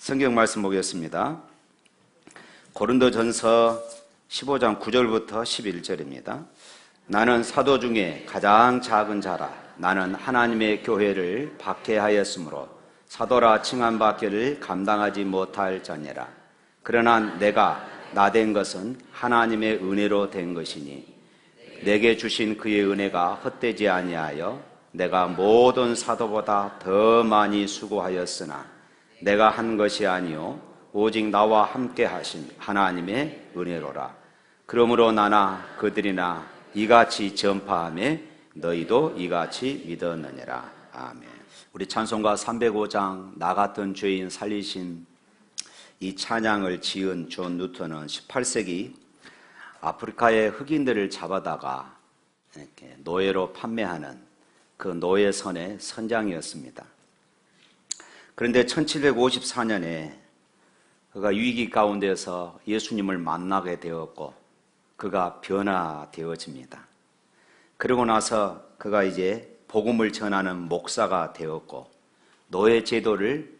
성경 말씀 보겠습니다. 고린도전서 15장 9절부터 11절입니다. 나는 사도 중에 가장 작은 자라. 나는 하나님의 교회를 박해하였으므로 사도라 칭함받기를 감당하지 못할 자니라. 그러나 내가 나된 것은 하나님의 은혜로 된 것이니 내게 주신 그의 은혜가 헛되지 아니하여 내가 모든 사도보다 더 많이 수고하였으나 내가 한 것이 아니요 오직 나와 함께 하신 하나님의 은혜로라. 그러므로 나나 그들이나 이같이 전파하며 너희도 이같이 믿었느니라. 아멘. 우리 찬송가 305장 나 같은 죄인 살리신 이 찬양을 지은 존 뉴턴은 18세기 아프리카의 흑인들을 잡아다가 이렇게 노예로 판매하는 그 노예선의 선장이었습니다. 그런데 1754년에 그가 위기 가운데서 예수님을 만나게 되었고 그가 변화되어집니다. 그러고 나서 그가 이제 복음을 전하는 목사가 되었고 노예 제도를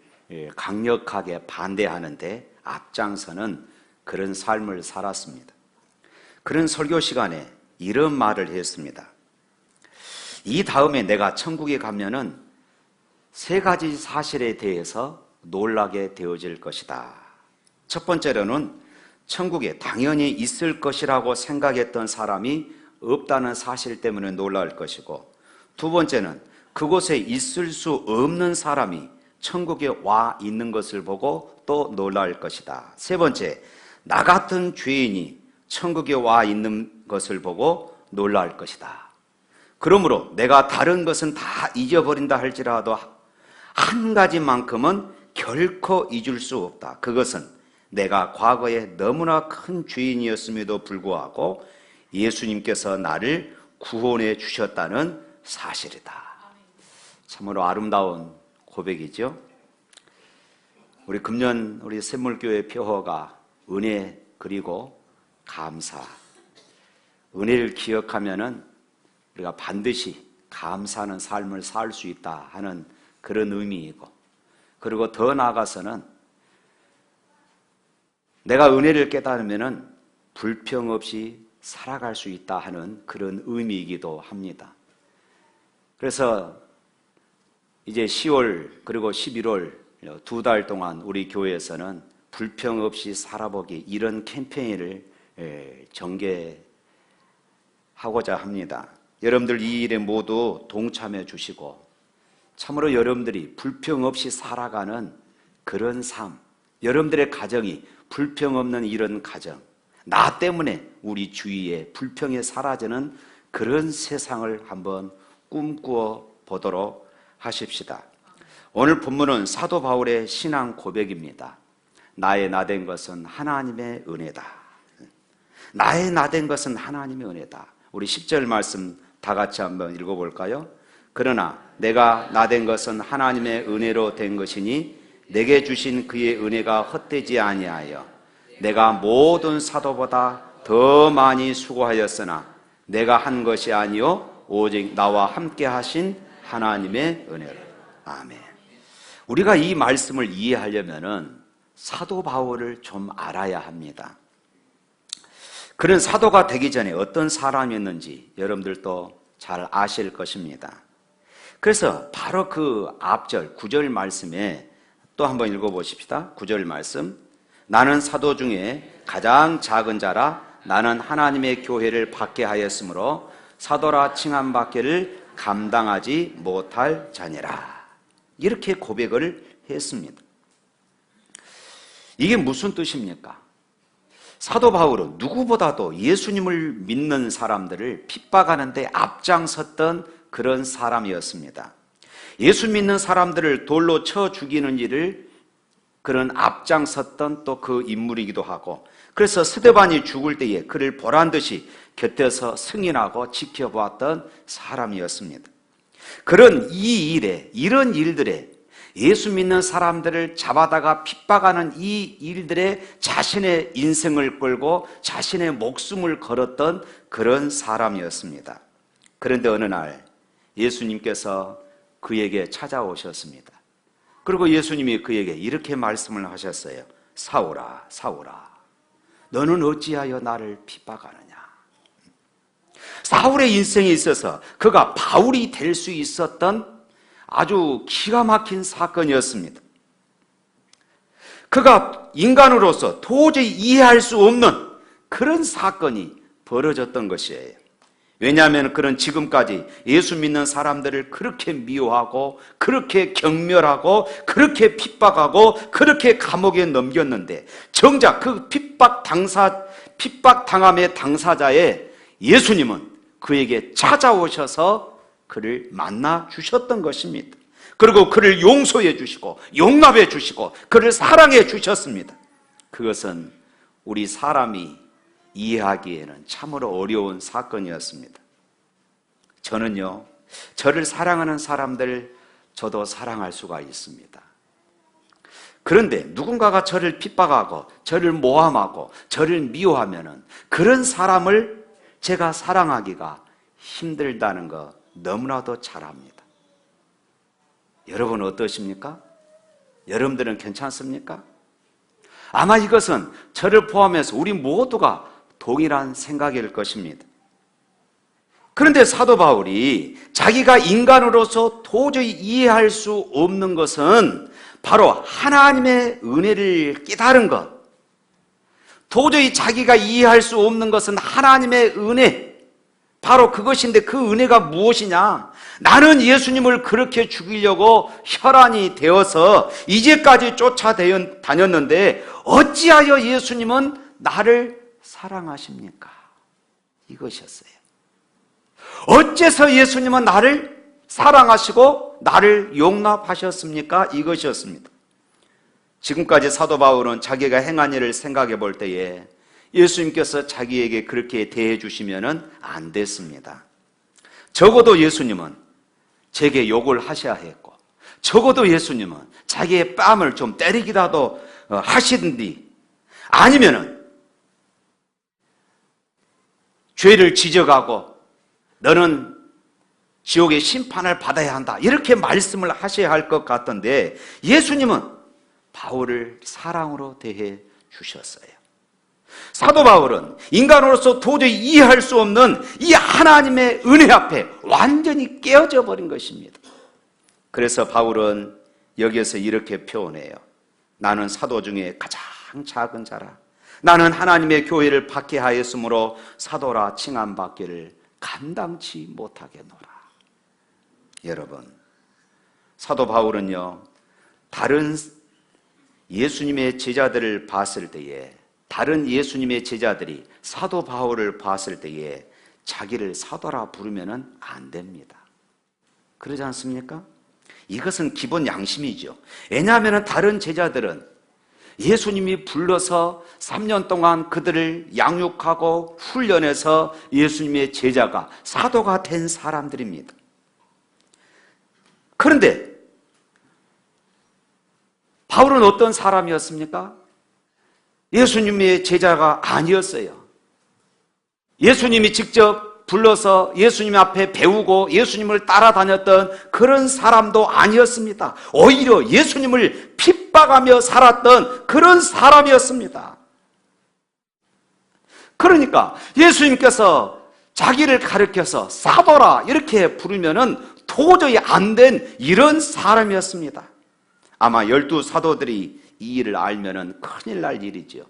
강력하게 반대하는데 앞장서는 그런 삶을 살았습니다. 그런 설교 시간에 이런 말을 했습니다. 이 다음에 내가 천국에 가면은 세 가지 사실에 대해서 놀라게 되어질 것이다. 첫 번째로는 천국에 당연히 있을 것이라고 생각했던 사람이 없다는 사실 때문에 놀랄 것이고, 두 번째는 그곳에 있을 수 없는 사람이 천국에 와 있는 것을 보고 또 놀랄 것이다. 세 번째, 나 같은 죄인이 천국에 와 있는 것을 보고 놀랄 것이다. 그러므로 내가 다른 것은 다 잊어버린다 할지라도 한 가지만큼은 결코 잊을 수 없다. 그것은 내가 과거에 너무나 큰 죄인이었음에도 불구하고 예수님께서 나를 구원해 주셨다는 사실이다. 참으로 아름다운 고백이죠. 우리 금년 우리 샘물교회 표어가 은혜 그리고 감사. 은혜를 기억하면은 우리가 반드시 감사하는 삶을 살 수 있다 하는 그런 의미이고, 그리고 더 나아가서는 내가 은혜를 깨달으면은 불평 없이 살아갈 수 있다 하는 그런 의미이기도 합니다. 그래서 이제 10월 그리고 11월 두 달 동안 우리 교회에서는 불평 없이 살아보기 이런 캠페인을 전개하고자 합니다. 여러분들 이 일에 모두 동참해 주시고 참으로 여러분들이 불평 없이 살아가는 그런 삶, 여러분들의 가정이 불평 없는 이런 가정, 나 때문에 우리 주위에 불평이 사라지는 그런 세상을 한번 꿈꾸어 보도록 하십시다. 오늘 본문은 사도 바울의 신앙 고백입니다. 나의 나된 것은 하나님의 은혜다. 나의 나된 것은 하나님의 은혜다. 우리 10절 말씀 다 같이 한번 읽어볼까요? 그러나 내가 나된 것은 하나님의 은혜로 된 것이니 내게 주신 그의 은혜가 헛되지 아니하여 내가 모든 사도보다 더 많이 수고하였으나 내가 한 것이 아니요 오직 나와 함께 하신 하나님의 은혜로. 아멘. 우리가 이 말씀을 이해하려면은 사도 바울을 좀 알아야 합니다. 그런 사도가 되기 전에 어떤 사람이었는지 여러분들도 잘 아실 것입니다. 그래서 바로 그 앞절 9절 말씀에 또 한번 읽어보십시다. 9절 말씀. 나는 사도 중에 가장 작은 자라. 나는 하나님의 교회를 박해하였으므로 사도라 칭함받기를 감당하지 못할 자니라. 이렇게 고백을 했습니다. 이게 무슨 뜻입니까? 사도 바울은 누구보다도 예수님을 믿는 사람들을 핍박하는데 앞장섰던 그런 사람이었습니다. 예수 믿는 사람들을 돌로 쳐 죽이는 일을 그런 앞장섰던 또 그 인물이기도 하고, 그래서 스데반이 죽을 때에 그를 보란듯이 곁에서 승인하고 지켜보았던 사람이었습니다. 그런 이 일에, 이런 일들에 예수 믿는 사람들을 잡아다가 핍박하는 이 일들에 자신의 인생을 걸고 자신의 목숨을 걸었던 그런 사람이었습니다. 그런데 어느 날 예수님께서 그에게 찾아오셨습니다. 그리고 예수님이 그에게 이렇게 말씀을 하셨어요. 사울아, 사울아, 너는 어찌하여 나를 핍박하느냐. 사울의 인생에 있어서 그가 바울이 될 수 있었던 아주 기가 막힌 사건이었습니다. 그가 인간으로서 도저히 이해할 수 없는 그런 사건이 벌어졌던 것이에요. 왜냐하면 그는 지금까지 예수 믿는 사람들을 그렇게 미워하고 그렇게 경멸하고 그렇게 핍박하고 그렇게 감옥에 넘겼는데, 정작 그 핍박당함의 당사자의 예수님은 그에게 찾아오셔서 그를 만나 주셨던 것입니다. 그리고 그를 용서해 주시고 용납해 주시고 그를 사랑해 주셨습니다. 그것은 우리 사람이 이해하기에는 참으로 어려운 사건이었습니다. 저는요, 저를 사랑하는 사람들 저도 사랑할 수가 있습니다. 그런데 누군가가 저를 핍박하고 저를 모함하고 저를 미워하면은 그런 사람을 제가 사랑하기가 힘들다는 거 너무나도 잘 압니다. 여러분 어떠십니까? 여러분들은 괜찮습니까? 아마 이것은 저를 포함해서 우리 모두가 동일한 생각일 것입니다. 그런데 사도 바울이 자기가 인간으로서 도저히 이해할 수 없는 것은 바로 하나님의 은혜를 깨달은 것, 도저히 자기가 이해할 수 없는 것은 하나님의 은혜, 바로 그것인데 그 은혜가 무엇이냐? 나는 예수님을 그렇게 죽이려고 혈안이 되어서 이제까지 쫓아다녔는데 어찌하여 예수님은 나를 사랑하십니까? 이것이었어요. 어째서 예수님은 나를 사랑하시고 나를 용납하셨습니까? 이것이었습니다. 지금까지 사도 바울은 자기가 행한 일을 생각해 볼 때에 예수님께서 자기에게 그렇게 대해 주시면 안 됐습니다. 적어도 예수님은 제게 욕을 하셔야 했고, 적어도 예수님은 자기의 뺨을 좀 때리기라도 하시든지, 아니면은 죄를 지적하고 너는 지옥의 심판을 받아야 한다, 이렇게 말씀을 하셔야 할 것 같던데 예수님은 바울을 사랑으로 대해 주셨어요. 사도 바울은 인간으로서 도저히 이해할 수 없는 이 하나님의 은혜 앞에 완전히 깨어져 버린 것입니다. 그래서 바울은 여기에서 이렇게 표현해요. 나는 사도 중에 가장 작은 자라. 나는 하나님의 교회를 박해하였으므로 사도라 칭함받기를 감당치 못하겠노라. 여러분, 사도 바울은요, 다른 예수님의 제자들을 봤을 때에, 다른 예수님의 제자들이 사도 바울을 봤을 때에 자기를 사도라 부르면 안 됩니다. 그러지 않습니까? 이것은 기본 양심이죠. 왜냐하면 다른 제자들은 예수님이 불러서 3년 동안 그들을 양육하고 훈련해서 예수님의 제자가 사도가 된 사람들입니다. 그런데 바울은 어떤 사람이었습니까? 예수님의 제자가 아니었어요. 예수님이 직접 불러서 예수님 앞에 배우고 예수님을 따라다녔던 그런 사람도 아니었습니다. 오히려 예수님을 핍박하며 살았던 그런 사람이었습니다. 그러니까 예수님께서 자기를 가르쳐서 사도라 이렇게 부르면은 도저히 안 된 이런 사람이었습니다. 아마 12사도들이 이 일을 알면은 큰일 날 일이죠.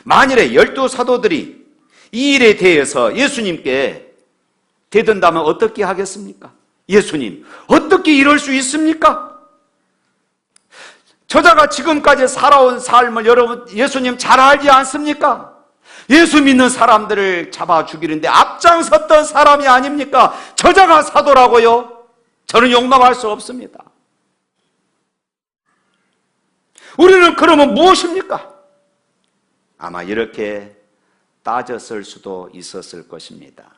만일에 12사도들이 이 일에 대해서 예수님께 대든다면 어떻게 하겠습니까? 예수님, 어떻게 이럴 수 있습니까? 저자가 지금까지 살아온 삶을 여러분 예수님 잘 알지 않습니까? 예수 믿는 사람들을 잡아 죽이는데 앞장섰던 사람이 아닙니까? 저자가 사도라고요? 저는 용납할 수 없습니다. 우리는 그러면 무엇입니까? 아마 이렇게 따졌을 수도 있었을 것입니다.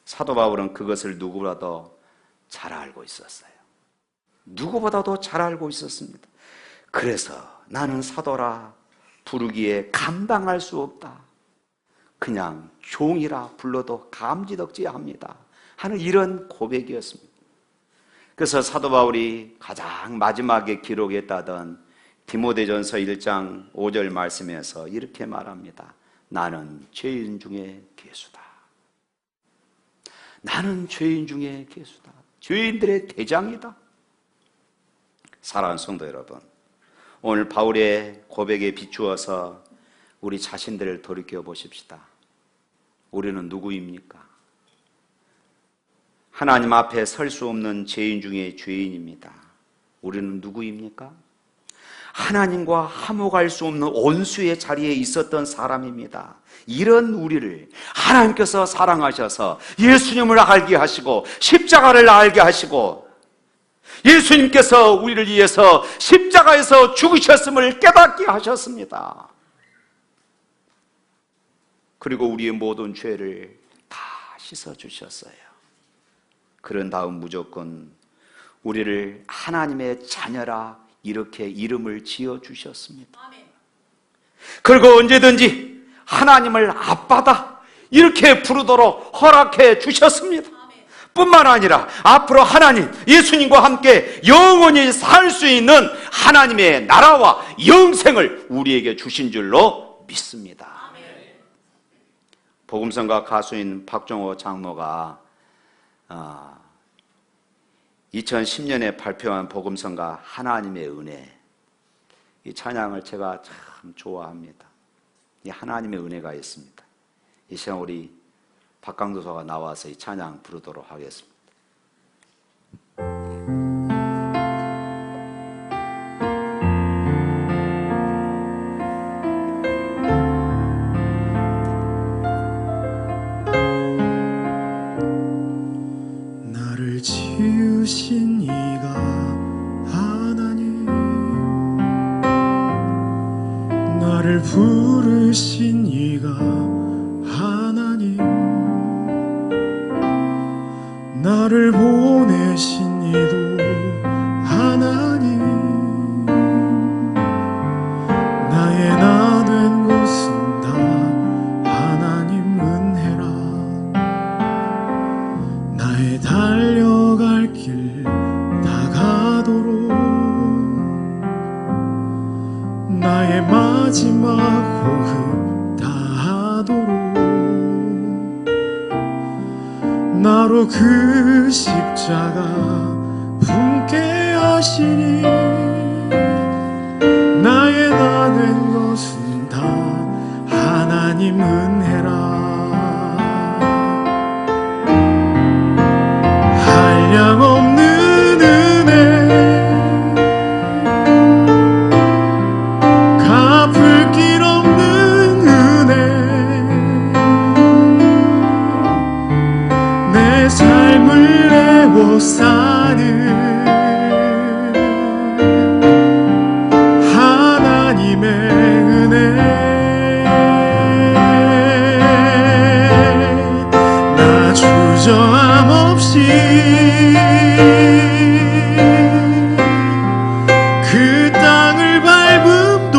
사도 바울은 그것을 누구보다도 잘 알고 있었어요. 누구보다도 잘 알고 있었습니다. 그래서 나는 사도라 부르기에 감당할 수 없다. 그냥 종이라 불러도 감지덕지합니다. 하는 이런 고백이었습니다. 그래서 사도 바울이 가장 마지막에 기록했다던 디모데전서 1장 5절 말씀에서 이렇게 말합니다. 나는 죄인 중에 괴수다. 나는 죄인 중에 괴수다. 죄인들의 대장이다. 사랑하는 성도 여러분, 오늘 바울의 고백에 비추어서 우리 자신들을 돌이켜 보십시다. 우리는 누구입니까? 하나님 앞에 설 수 없는 죄인 중에 죄인입니다. 우리는 누구입니까? 하나님과 화목할 수 없는 원수의 자리에 있었던 사람입니다. 이런 우리를 하나님께서 사랑하셔서 예수님을 알게 하시고 십자가를 알게 하시고 예수님께서 우리를 위해서 십자가에서 죽으셨음을 깨닫게 하셨습니다. 그리고 우리의 모든 죄를 다 씻어주셨어요. 그런 다음 무조건 우리를 하나님의 자녀라 이렇게 이름을 지어주셨습니다. 그리고 언제든지 하나님을 아빠다 이렇게 부르도록 허락해 주셨습니다. 뿐만 아니라 앞으로 하나님, 예수님과 함께 영원히 살 수 있는 하나님의 나라와 영생을 우리에게 주신 줄로 믿습니다. 복음성가 가수인 박종호 장로가 2010년에 발표한 복음성가 하나님의 은혜, 이 찬양을 제가 참 좋아합니다. 이 하나님의 은혜가 있습니다. 이 시간 우리 박강도사가 나와서 이 찬양 부르도록 하겠습니다. 나를 지으신 이가 하나님, 나를 부르신 이가 하나님, 나를 보내신 이도 하나님, 나의 나 된 것은 다 하나님 은혜라. 나의 달려갈 길 다 가도록, 나의 마지막 호흡 다 하도록, 나로 그 십자가 품게 하시니, 나의 나 된 것은 다 하나님 은혜라. 한량없는 은혜, 갚을 길 없는 은혜, 내 삶을 내워 사는 하나님의 은혜. 나 주저함 없이 그 땅을 밟음도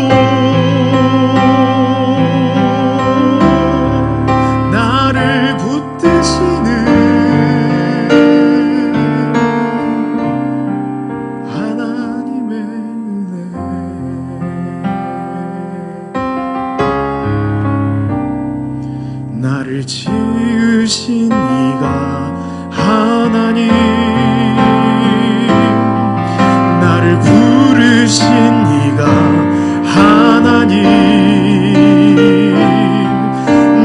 나를 붙드시는 하나님의 은혜. 나를 지으신 이가 하나님, 나를 부르신 이가 하나님,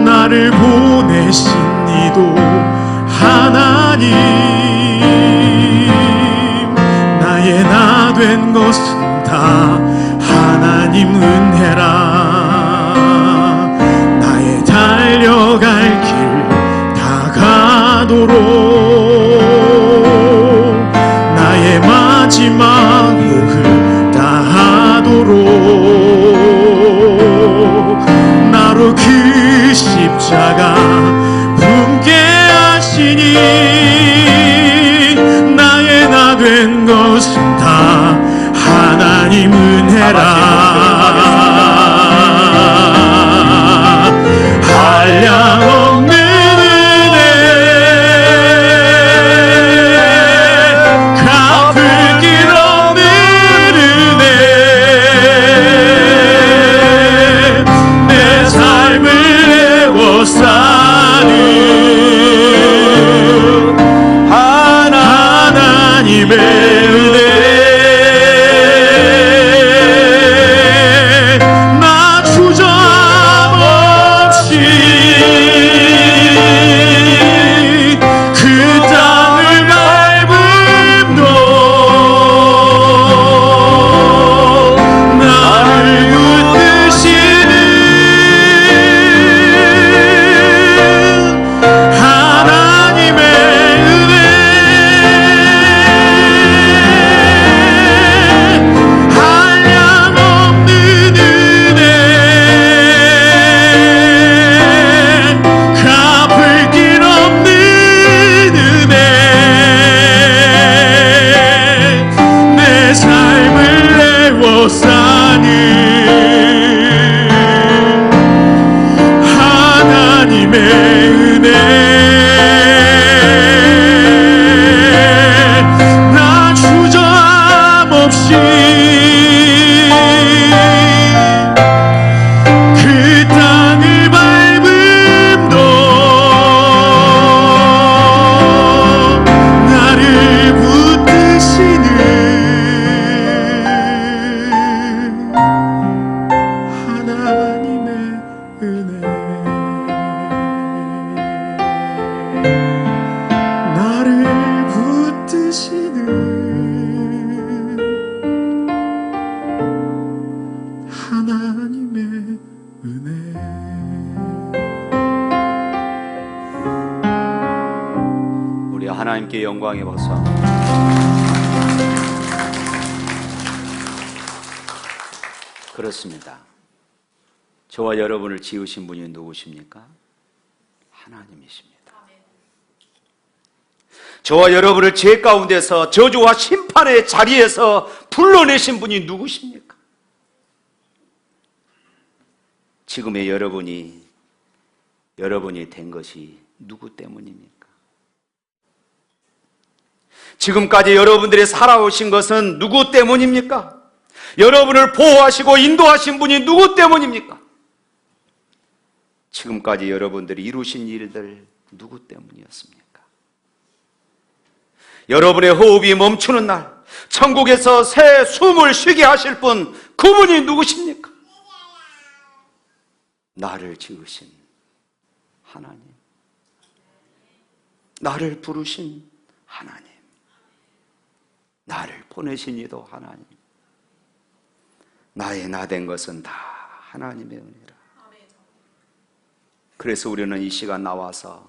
나를 보내신 이도 하나님, 나의 나 된 것은 다 하나님 은혜라. 나의 달려갈 길 다 가도록, 나의 마지막 호흡 다 하도록, 나로 그 십자가 품게 하시니, 나의 나 된 것은 다 하나님 은혜라. 한량없는 은혜, 하나님의 은혜. 우리 하나님께 영광의 박수. 그렇습니다. 저와 여러분을 지으신 분이 누구십니까? 하나님이십니다. 저와 여러분을 죄 가운데서 저주와 심판의 자리에서 불러내신 분이 누구십니까? 지금의 여러분이 된 것이 누구 때문입니까? 지금까지 여러분들이 살아오신 것은 누구 때문입니까? 여러분을 보호하시고 인도하신 분이 누구 때문입니까? 지금까지 여러분들이 이루신 일들 누구 때문이었습니까? 여러분의 호흡이 멈추는 날 천국에서 새 숨을 쉬게 하실 분, 그분이 누구십니까? 나를 지으신 하나님, 나를 부르신 하나님, 나를 보내신 이도 하나님, 나의 나 된 것은 다 하나님의 은혜라. 그래서 우리는 이 시간 나와서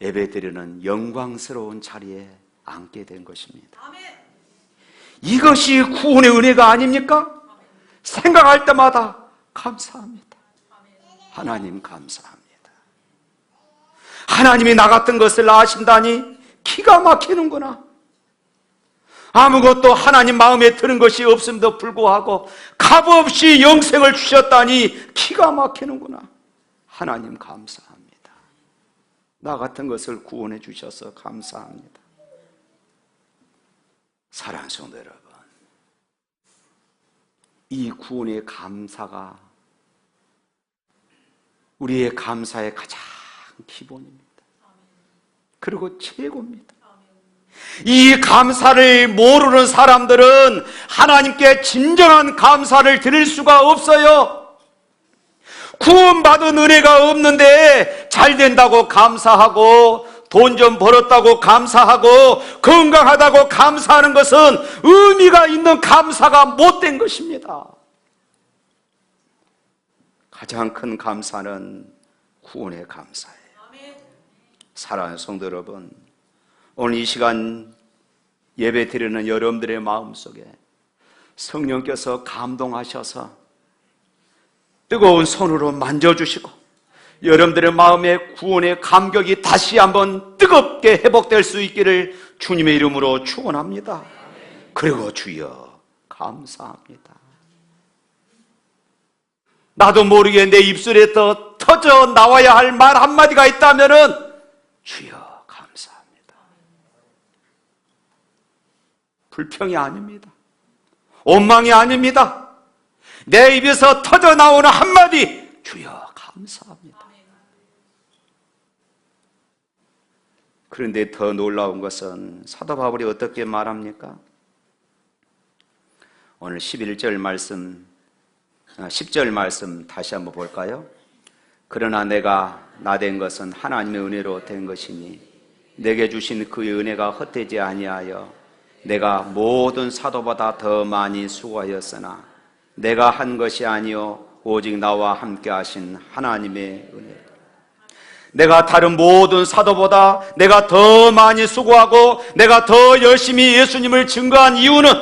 예배드리는 영광스러운 자리에 앉게 된 것입니다. 이것이 구원의 은혜가 아닙니까? 생각할 때마다 감사합니다. 하나님 감사합니다. 하나님이 나 같은 것을 아신다니 기가 막히는구나. 아무것도 하나님 마음에 드는 것이 없음에도 불구하고 값없이 영생을 주셨다니 기가 막히는구나. 하나님 감사합니다. 나 같은 것을 구원해 주셔서 감사합니다. 사랑하는 성도 여러분, 이 구원의 감사가 우리의 감사의 가장 기본입니다. 그리고 최고입니다. 이 감사를 모르는 사람들은 하나님께 진정한 감사를 드릴 수가 없어요. 구원받은 은혜가 없는데 잘 된다고 감사하고 돈 좀 벌었다고 감사하고 건강하다고 감사하는 것은 의미가 있는 감사가 못된 것입니다. 가장 큰 감사는 구원의 감사예요. 사랑하는 성도 여러분, 오늘 이 시간 예배 드리는 여러분들의 마음속에 성령께서 감동하셔서 뜨거운 손으로 만져주시고 여러분들의 마음의 구원의 감격이 다시 한번 뜨겁게 회복될 수 있기를 주님의 이름으로 축원합니다. 그리고 주여 감사합니다. 나도 모르게 내 입술에 더 터져 나와야 할 말 한마디가 있다면은 주여 감사합니다. 불평이 아닙니다. 원망이 아닙니다. 내 입에서 터져 나오는 한마디 주여 감사합니다. 그런데 더 놀라운 것은 사도 바울이 어떻게 말합니까? 오늘 11절 말씀, 10절 말씀 다시 한번 볼까요? 그러나 내가 나 된 것은 하나님의 은혜로 된 것이니 내게 주신 그의 은혜가 헛되지 아니하여 내가 모든 사도보다 더 많이 수고하였으나 내가 한 것이 아니요 오직 나와 함께 하신 하나님의 은혜. 내가 다른 모든 사도보다 내가 더 많이 수고하고 내가 더 열심히 예수님을 증거한 이유는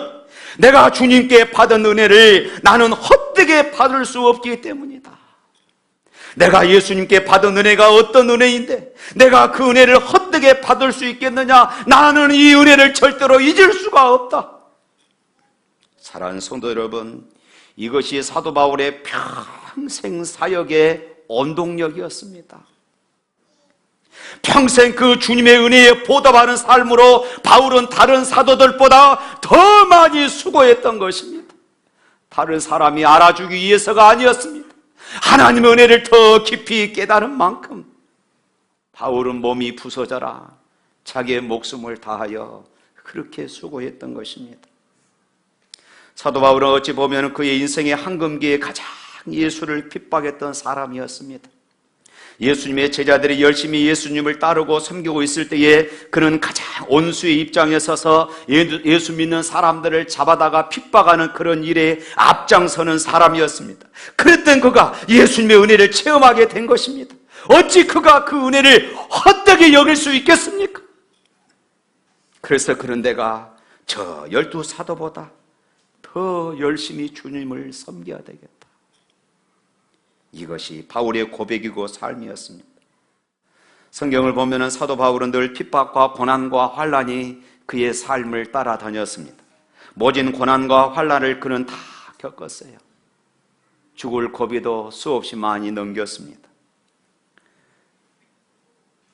내가 주님께 받은 은혜를 나는 헛되게 받을 수 없기 때문이다. 내가 예수님께 받은 은혜가 어떤 은혜인데 내가 그 은혜를 헛되게 받을 수 있겠느냐? 나는 이 은혜를 절대로 잊을 수가 없다. 사랑하는 성도 여러분, 이것이 사도 바울의 평생 사역의 원동력이었습니다. 평생 그 주님의 은혜에 보답하는 삶으로 바울은 다른 사도들보다 더 많이 수고했던 것입니다. 다른 사람이 알아주기 위해서가 아니었습니다. 하나님의 은혜를 더 깊이 깨달은 만큼 바울은 몸이 부서져라 자기의 목숨을 다하여 그렇게 수고했던 것입니다. 사도 바울은 어찌 보면 그의 인생의 황금기에 가장 예수를 핍박했던 사람이었습니다. 예수님의 제자들이 열심히 예수님을 따르고 섬기고 있을 때에 그는 가장 원수의 입장에 서서 예수 믿는 사람들을 잡아다가 핍박하는 그런 일에 앞장서는 사람이었습니다. 그랬던 그가 예수님의 은혜를 체험하게 된 것입니다. 어찌 그가 그 은혜를 헛되게 여길 수 있겠습니까? 그래서 그런 데가 저 12 사도보다 더 열심히 주님을 섬겨야 되겠다. 이것이 바울의 고백이고 삶이었습니다. 성경을 보면 사도 바울은 늘 핍박과 고난과 환난이 그의 삶을 따라다녔습니다. 모진 고난과 환난을 그는 다 겪었어요. 죽을 고비도 수없이 많이 넘겼습니다.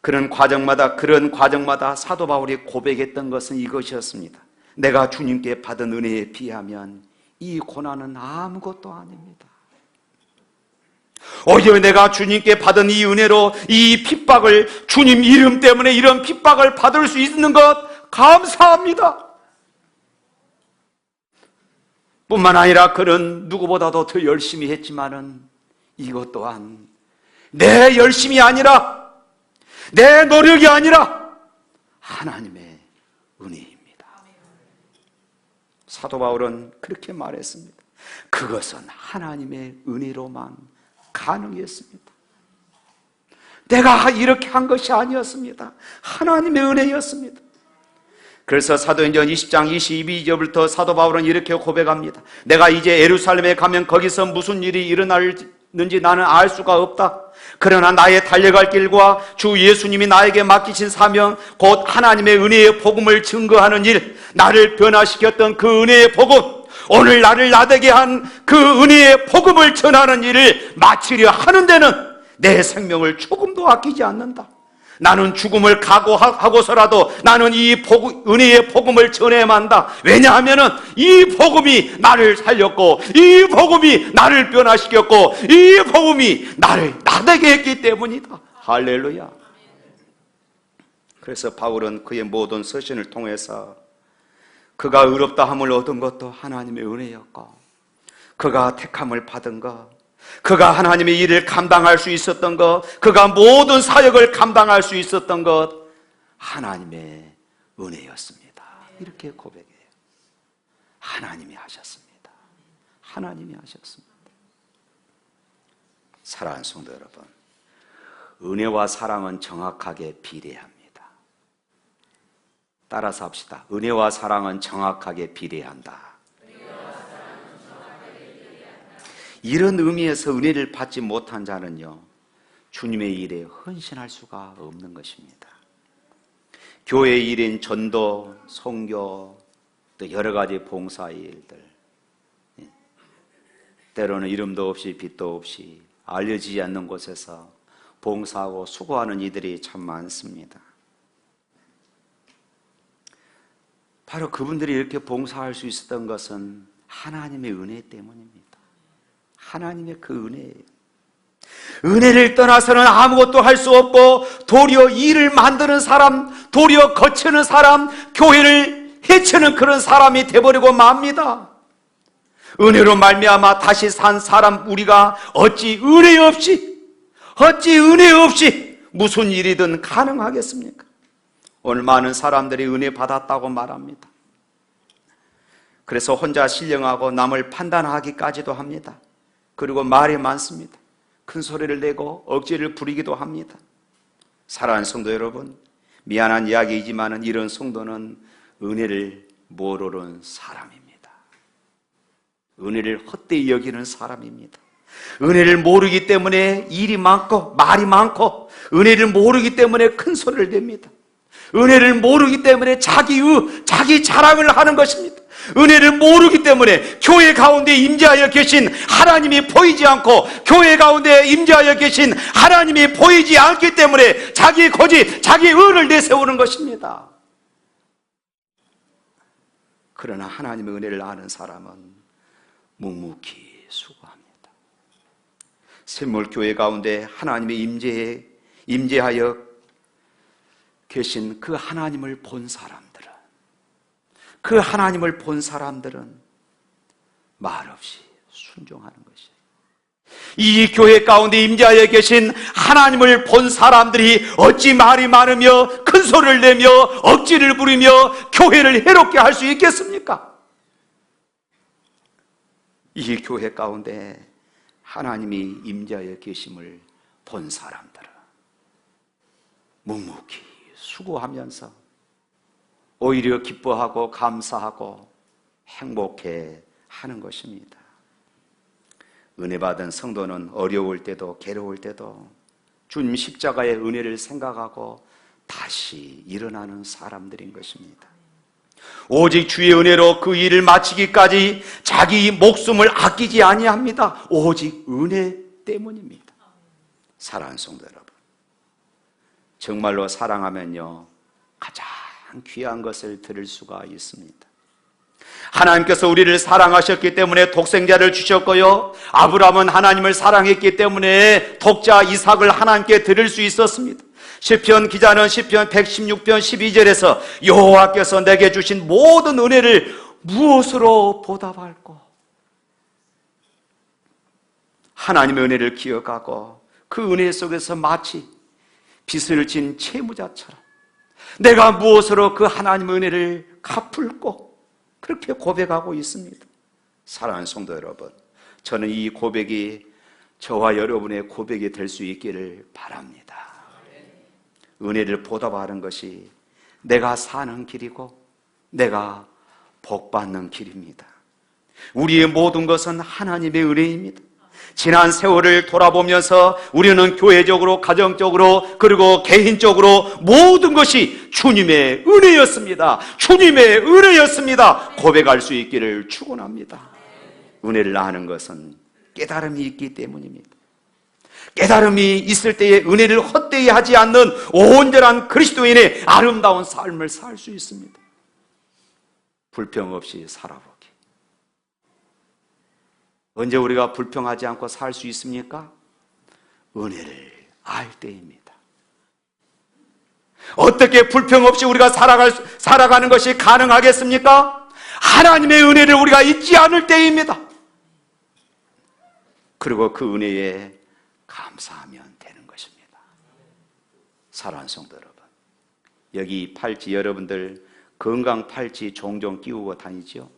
그런 과정마다 사도 바울이 고백했던 것은 이것이었습니다. 내가 주님께 받은 은혜에 비하면 이 고난은 아무것도 아닙니다. 오히려 내가 주님께 받은 이 은혜로 이 핍박을, 주님 이름 때문에 이런 핍박을 받을 수 있는 것 감사합니다. 뿐만 아니라 그는 누구보다도 더 열심히 했지만은 이것 또한 내 열심이 아니라, 내 노력이 아니라 하나님의 은혜입니다. 사도 바울은 그렇게 말했습니다. 그것은 하나님의 은혜로만 가능했습니다. 내가 이렇게 한 것이 아니었습니다. 하나님의 은혜였습니다. 그래서 사도행전 20장 22절부터 사도 바울은 이렇게 고백합니다. 내가 이제 예루살렘에 가면 거기서 무슨 일이 일어날는지 나는 알 수가 없다. 그러나 나의 달려갈 길과 주 예수님이 나에게 맡기신 사명, 곧 하나님의 은혜의 복음을 증거하는 일, 나를 변화시켰던 그 은혜의 복음, 오늘 나를 나되게 한 그 은혜의 복음을 전하는 일을 마치려 하는 데는 내 생명을 조금도 아끼지 않는다. 나는 죽음을 각오하고서라도 나는 이 은혜의 복음을 전해야만 한다. 왜냐하면 이 복음이 나를 살렸고, 이 복음이 나를 변화시켰고, 이 복음이 나를 나되게 했기 때문이다. 할렐루야. 그래서 바울은 그의 모든 서신을 통해서 그가 의롭다함을 얻은 것도 하나님의 은혜였고, 그가 택함을 받은 것, 그가 하나님의 일을 감당할 수 있었던 것, 그가 모든 사역을 감당할 수 있었던 것, 하나님의 은혜였습니다. 이렇게 고백해요. 하나님이 하셨습니다. 하나님이 하셨습니다. 사랑하는 성도 여러분, 은혜와 사랑은 정확하게 비례합니다. 따라서 합시다. 은혜와 사랑은 정확하게 비례한다. 이런 의미에서 은혜를 받지 못한 자는요, 주님의 일에 헌신할 수가 없는 것입니다. 교회 일인 전도, 선교, 또 여러 가지 봉사 일들, 때로는 이름도 없이 빛도 없이 알려지지 않는 곳에서 봉사하고 수고하는 이들이 참 많습니다. 바로 그분들이 이렇게 봉사할 수 있었던 것은 하나님의 은혜 때문입니다. 하나님의 그 은혜예요. 은혜를 떠나서는 아무것도 할 수 없고, 도리어 일을 만드는 사람, 도리어 거치는 사람, 교회를 해치는 그런 사람이 되어버리고 맙니다. 은혜로 말미암아 다시 산 사람 우리가 어찌 은혜 없이 무슨 일이든 가능하겠습니까? 오늘 많은 사람들이 은혜 받았다고 말합니다. 그래서 혼자 신령하고 남을 판단하기까지도 합니다. 그리고 말이 많습니다. 큰 소리를 내고 억지를 부리기도 합니다. 사랑하는 성도 여러분, 미안한 이야기이지만 이런 성도는 은혜를 모르는 사람입니다. 은혜를 헛되이 여기는 사람입니다. 은혜를 모르기 때문에 일이 많고 말이 많고, 은혜를 모르기 때문에 큰 소리를 냅니다. 은혜를 모르기 때문에 자기 자랑을 하는 것입니다. 은혜를 모르기 때문에 교회 가운데 임재하여 계신 하나님이 보이지 않고, 교회 가운데 임재하여 계신 하나님이 보이지 않기 때문에 자기 고집, 자기 의를 내세우는 것입니다. 그러나 하나님의 은혜를 아는 사람은 묵묵히 수고합니다. 샘물교회 가운데 하나님의 임재하여 계신 그 하나님을 본 사람들은 말없이 순종하는 것이에요. 이 교회 가운데 임재하여 계신 하나님을 본 사람들이 어찌 말이 많으며 큰 소리를 내며 억지를 부리며 교회를 해롭게 할 수 있겠습니까? 이 교회 가운데 하나님이 임재하여 계심을 본 사람들은 묵묵히 수고하면서 오히려 기뻐하고 감사하고 행복해 하는 것입니다. 은혜 받은 성도는 어려울 때도 괴로울 때도 주님 십자가의 은혜를 생각하고 다시 일어나는 사람들인 것입니다. 오직 주의 은혜로 그 일을 마치기까지 자기 목숨을 아끼지 아니합니다. 오직 은혜 때문입니다. 사랑하는 성도 여러분, 정말로 사랑하면요 가장 귀한 것을 들을 수가 있습니다. 하나님께서 우리를 사랑하셨기 때문에 독생자를 주셨고요, 아브라함은 하나님을 사랑했기 때문에 독자 이삭을 하나님께 드릴 수 있었습니다. 시편 기자는 시편 116편 12절에서 여호와께서 내게 주신 모든 은혜를 무엇으로 보답할꼬? 하나님의 은혜를 기억하고 그 은혜 속에서 마치 빚을 진 채무자처럼 내가 무엇으로 그 하나님의 은혜를 갚을꼬? 그렇게 고백하고 있습니다. 사랑하는 성도 여러분, 저는 이 고백이 저와 여러분의 고백이 될 수 있기를 바랍니다. 은혜를 보답하는 것이 내가 사는 길이고 내가 복받는 길입니다. 우리의 모든 것은 하나님의 은혜입니다. 지난 세월을 돌아보면서 우리는 교회적으로, 가정적으로, 그리고 개인적으로 모든 것이 주님의 은혜였습니다. 주님의 은혜였습니다. 고백할 수 있기를 축원합니다. 은혜를 아는 것은 깨달음이 있기 때문입니다. 깨달음이 있을 때에 은혜를 헛되이 하지 않는 온전한 그리스도인의 아름다운 삶을 살 수 있습니다. 불평 없이 살아보기. 언제 우리가 불평하지 않고 살 수 있습니까? 은혜를 알 때입니다. 어떻게 불평 없이 우리가 살아가는 것이 가능하겠습니까? 하나님의 은혜를 우리가 잊지 않을 때입니다. 그리고 그 은혜에 감사하면 되는 것입니다. 사랑하는 성도 여러분, 여기 팔찌 여러분들 건강 팔찌 종종 끼우고 다니죠?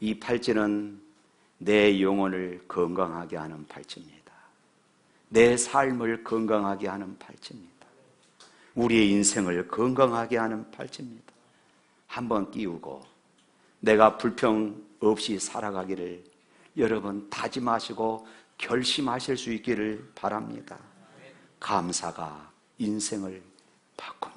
이 팔찌는 내 영혼을 건강하게 하는 팔찌입니다. 내 삶을 건강하게 하는 팔찌입니다. 우리의 인생을 건강하게 하는 팔찌입니다. 한번 끼우고 내가 불평 없이 살아가기를 여러분 다짐하시고 결심하실 수 있기를 바랍니다. 감사가 인생을 바꿉니다.